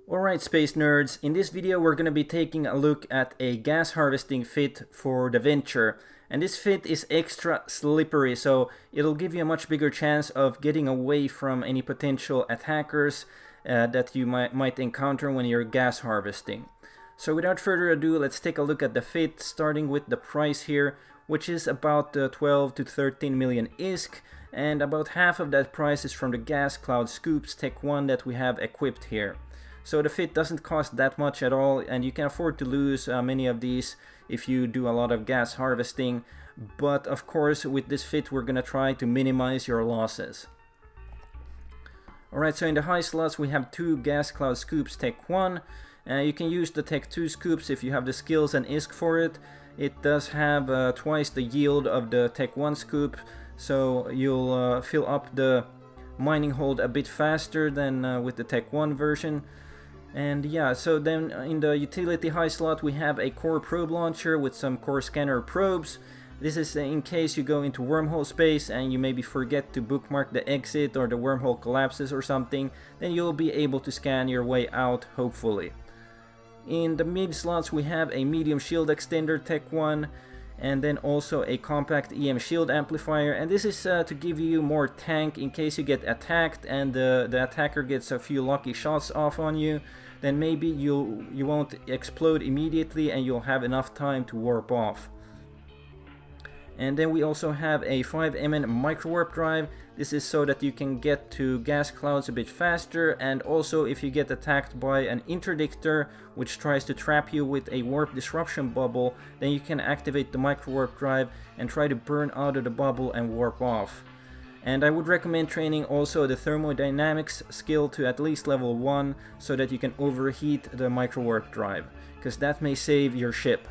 Alright space nerds, in this video we're going to be taking a look at a gas harvesting fit for the Venture. And this fit is extra slippery, so it'll give you a much bigger chance of getting away from any potential attackers that you might encounter when you're gas harvesting. So without further ado, let's take a look at the fit, starting with the price here, which is about 12 to 13 million ISK, and about half of that price is from the Gas Cloud Scoops Tech 1 that we have equipped here. So the fit doesn't cost that much at all, and you can afford to lose many of these if you do a lot of gas harvesting. But of course, with this fit we're gonna try to minimize your losses. Alright, so in the high slots we have two Gas Cloud Scoops Tech 1. You can use the Tech 2 scoops if you have the skills and ISK for it. It does have twice the yield of the Tech 1 scoop, so you'll fill up the mining hold a bit faster than with the Tech 1 version. And yeah, so then in the utility high slot we have a core probe launcher with some core scanner probes. This is in case you go into wormhole space and you maybe forget to bookmark the exit or the wormhole collapses or something, then you'll be able to scan your way out, hopefully. In the mid slots we have a medium shield extender Tech 1, and then also a compact EM shield amplifier, and this is to give you more tank in case you get attacked and the attacker gets a few lucky shots off on you. Then maybe you won't explode immediately and you'll have enough time to warp off. And then we also have a 5mn Microwarpdrive. This is so that you can get to gas clouds a bit faster, and also if you get attacked by an interdictor which tries to trap you with a warp disruption bubble, then you can activate the Microwarpdrive and try to burn out of the bubble and warp off. And I would recommend training also the thermodynamics skill to at least level 1 so that you can overheat the Microwarpdrive, because that may save your ship.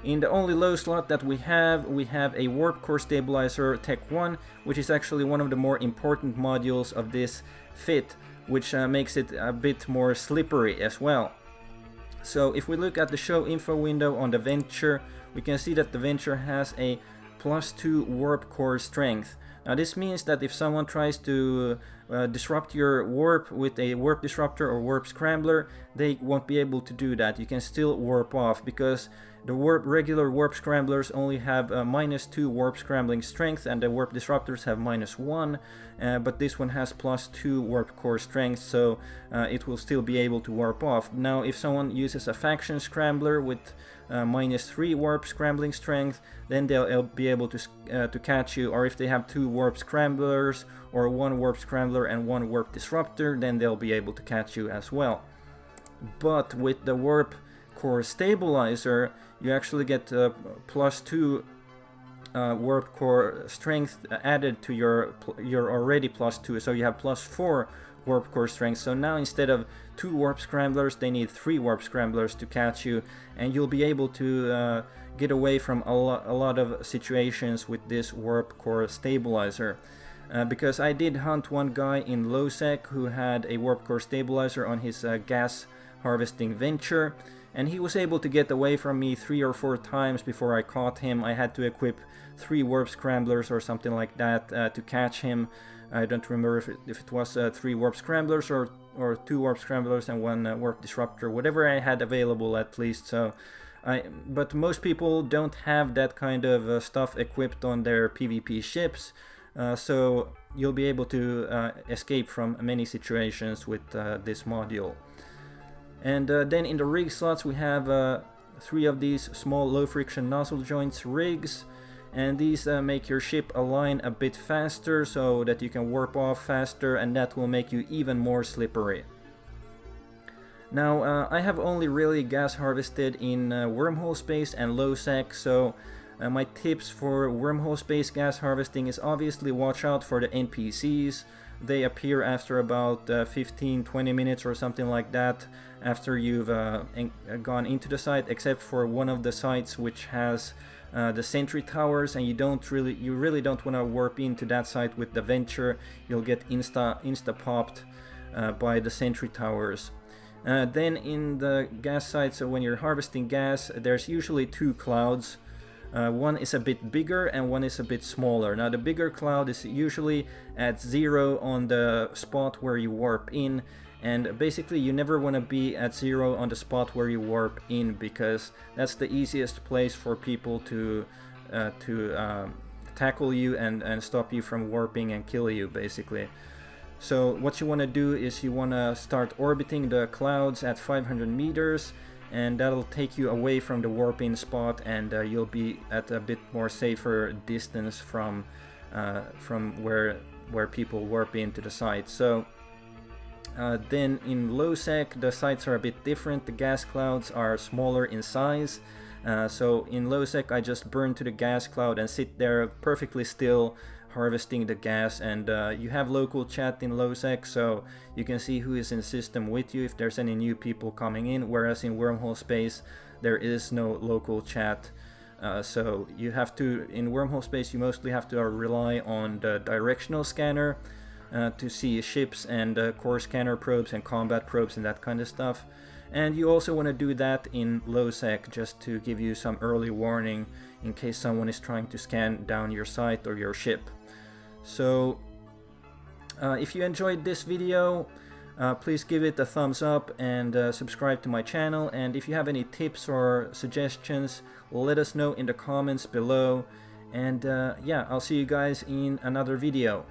In the only low slot that we have a Warp Core Stabilizer Tech 1, which is actually one of the more important modules of this fit, which makes it a bit more slippery as well. So if we look at the show info window on the Venture, we can see that the Venture has a +2 Warp Core Strength. Now this means that if someone tries to disrupt your warp with a warp disruptor or warp scrambler, they won't be able to do that. You can still warp off, because the regular warp scramblers only have -2 warp scrambling strength, and the warp disruptors have -1, but this one has +2 warp core strength, so it will still be able to warp off. Now if someone uses a faction scrambler with -3 warp scrambling strength, then they'll be able to catch you, or if they have 2 warp scramblers or 1 warp scrambler and 1 warp disruptor, then they'll be able to catch you as well. But with the warp core stabilizer, you actually get +2 warp core strength added to your already +2, so you have +4 warp core strength. So now instead of 2 warp scramblers, they need 3 warp scramblers to catch you, and you'll be able to get away from a lot of situations with this warp core stabilizer. Because I did hunt one guy in low sec who had a warp core stabilizer on his gas harvesting Venture, and he was able to get away from me 3 or 4 times before I caught him. I had to equip 3 warp scramblers or something like that to catch him. I don't remember if it was 3 warp scramblers or 2 warp scramblers and 1 warp disruptor, whatever I had available at least. So but most people don't have that kind of stuff equipped on their PvP ships, so you'll be able to escape from many situations with this module. And then in the rig slots we have 3 of these small low friction nozzle joints rigs, and these make your ship align a bit faster so that you can warp off faster, and that will make you even more slippery. Now I have only really gas harvested in wormhole space and low sec, so my tips for wormhole space gas harvesting is obviously watch out for the NPCs. They appear after about 15-20 minutes or something like that after you've gone into the site, except for one of the sites which has the sentry towers, and you really don't want to warp into that site with the Venture. You'll get insta popped by the sentry towers. Then in the gas sites, so when you're harvesting gas, there's usually 2 clouds. One is a bit bigger and one is a bit smaller. Now the bigger cloud is usually at 0 on the spot where you warp in, And basically you never want to be at 0 on the spot where you warp in, because that's the easiest place for people to tackle you and stop you from warping and kill you basically. So what you want to do is you want to start orbiting the clouds at 500 meters, and that'll take you away from the warping spot, and you'll be at a bit more safer distance from where people warp into the site. So then in low sec the sites are a bit different. The gas clouds are smaller in size. So in low sec I just burn to the gas cloud and sit there perfectly still, harvesting the gas, and you have local chat in low sec, so you can see who is in system with you if there's any new people coming in, whereas in wormhole space there is no local chat. So you have to, in wormhole space you mostly have to rely on the directional scanner to see ships and core scanner probes and combat probes and that kind of stuff. And you also want to do that in low sec just to give you some early warning in case someone is trying to scan down your site or your ship. So if you enjoyed this video, please give it a thumbs up and subscribe to my channel. And if you have any tips or suggestions, let us know in the comments below. And yeah, I'll see you guys in another video.